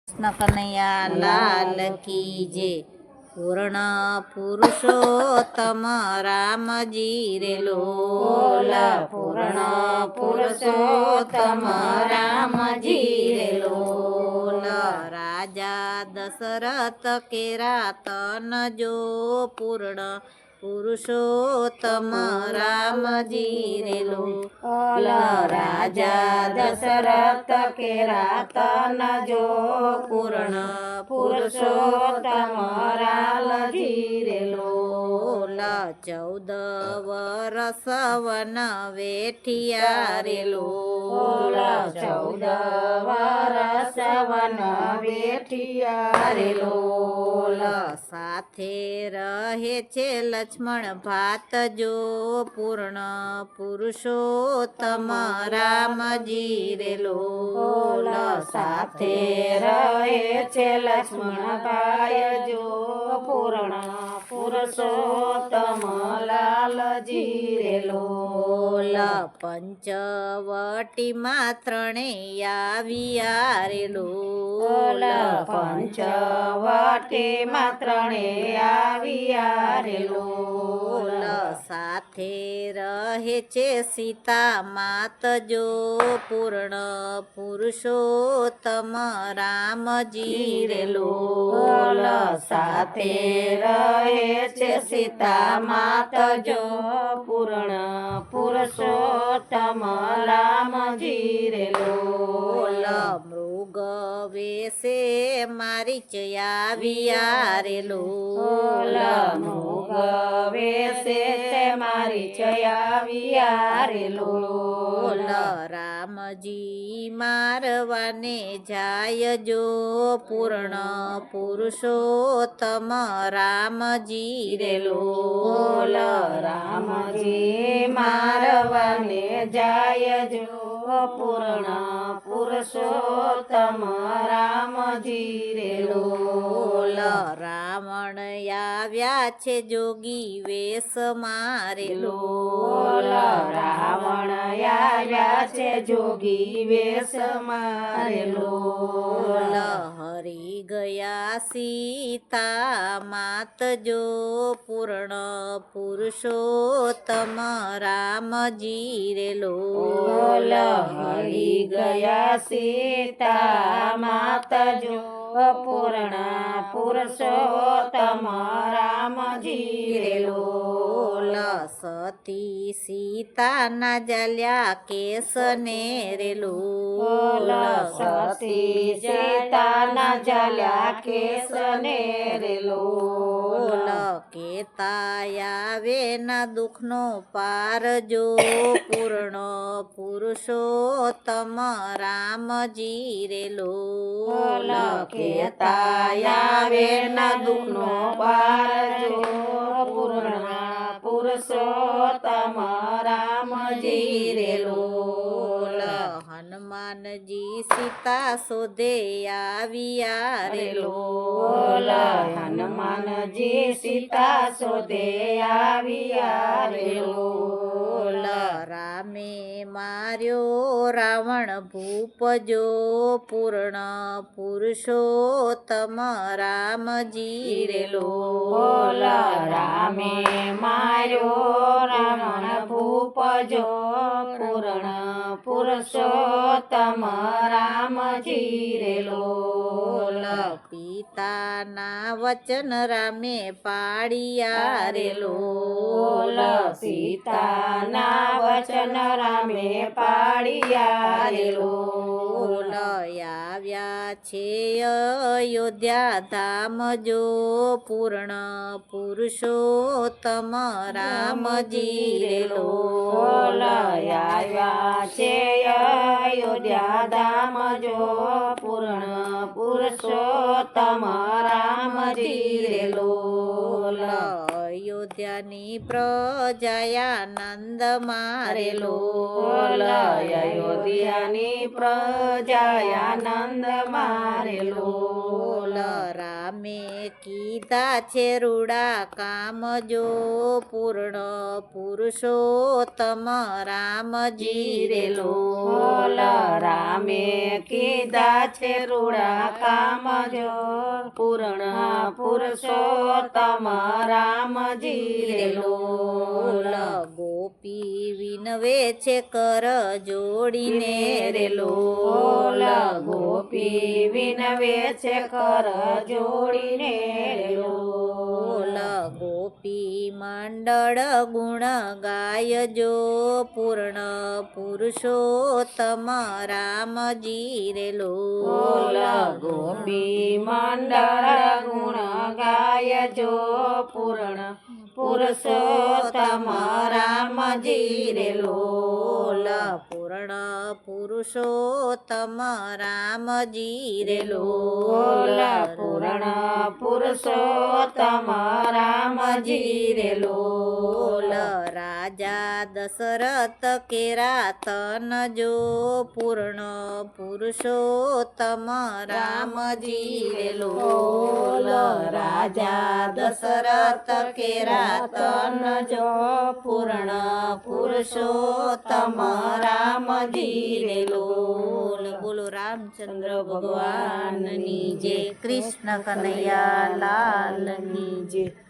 કૃષ્ણ કનૈયા લાલ કી જય। પૂર્ણ પુરુષોત્તમ રામજી રે લોલ। પૂર્ણ પુરુષોત્તમ રામજી રે લોલ। રાજા દશરથ કેરા તન જો પૂર્ણ પુરુષોત્તમ રામજી રે લોલ। રાજા દશરથ કેરા તન જો પૂર્ણ પુરુષોત્તમ રામજી રે લોલ। 14 વરસ વન વેઠિયા રે લોલ। 14 વરસ વન વેઠિયા રે લોલ। સાથે રહે છે લક્ષ્મણ ભાત જો પૂર્ણ પુરુષોત્તમ રામજી રે લોલ। સાથે રહે છે લક્ષ્મણ ભાઈ જો પૂર્ણ પુરુષોત્તમ લાલજી રે લોલ। પંચવટીમાં ત્રણેય આવ્યા રે લોલ। પંચવટીમાં ત્રણેય આવ્યા રે લોલ। સાથે રહે છે સીતા માત જો પૂર્ણ પુરુષોત્તમ રામજી રે લોલ। સાથે રહે છે સીતા માત જો પૂર્ણ પુરુષોત્તમ રામજી રે લોલ। મૃગ વેશે મારીચ આવ્યા રે લોલ। મૃગ વેશે મારી આવ્યા રે લોલ। રામજી મારવાને જાય જો પૂર્ણ પુરુષોત્તમ રામજી રે લોલ। રામજી મારવાને જાય જો પૂર્ણ પુરુષોત્તમ રામજી રે લોલ। રાવણ આવ્યા છે જોગી વેશ મારે લોલ। રાવણ આવ્યા છે જોગી વેશ મારે લોલ। હરી ગયા સીતા માત જો પૂર્ણ પુરુષોત્તમ રામજી રે લોલ। હરી ગયા સીતા માત જો પૂર્ણ પુરુષોત્તમ રામજી રે લોલ। સતી સીતાના જલ્યા કેસને રે લોલ। સતી સીતાના જલ્યા કેસને રે લોલ। કેતા આવે ના દુઃખનો પાર જો પૂર્ણ પુરુષોત્તમ રામજી રે લોલ। કેતા આવે ના દુઃખનો પાર જો પૂર્ણ પુરુષોત્તમ રામજી રે લોલ। હનુમાનજી સીતા શોધે આવ્યા રે લોલ। હનુમાનજી સીતા શોધે આવ્યા રે લોલ। રામે માર્યો રાવણ ભૂપ જો પૂર્ણ પુરુષોત્તમ રામજી રે લોલ। રામે માર્યો રાવણ ભૂપ જો પૂર્ણ પુરુષોત્તમ રામજી રે લોલ। પિતાના વચન રામે પાડ્યા રે લોલ। સીતાના વચન રામે પાડ્યા રે લોલ। આવ્યા છે અયોધ્યા ધામ જો પૂર્ણ પુરુષોત્તમ રામજી રે લોલ। આવ્યા છે અયોધ્યા ધામ જો પૂર્ણ પુરુષોત્તમ રામજી રે લોલ। અયોધ્યાની પ્રજાયાનંદ મારે લોલ। અયોધ્યાની પ્રજાયાનંદ મારે લોલ। રામ રામે કીધા છે રૂડા કામ જો પૂર્ણ પુરુષોત્તમ રામજી રે લોલ રામે કીધા છે રૂડા કામ જો પૂર્ણ પુરુષોત્તમ રામજી રે લોલ ગોપી વિનવે છે કર જોડીને રે લોલ ગોપી વિનવે છે કર જોડીને રે લોલ ગોપી મંડળ ગુણ ગાય જો પૂર્ણ પુરુષોત્તમ રામજી રે લોલ ગોપી મંડળ ગુણ ગાય જો પૂર્ણ પુરુષોત્તમ રામજી રે લોલ પૂર્ણ પુરુષોત્તમ રામજી રે લોલ પૂર્ણ પુરુષોત્તમ રામજી રે લોલ રાજા દશરથ કેરા તન જો પૂર્ણ પુરુષોત્તમ રામજી રે લોલ રાજા દશરથ કેરા તન જો પૂર્ણ પુરુષોત્તમ રામજી રે લોલ બોલો રામચંદ્ર ભગવાનની જય, કૃષ્ણ કનૈયા લાલની જય.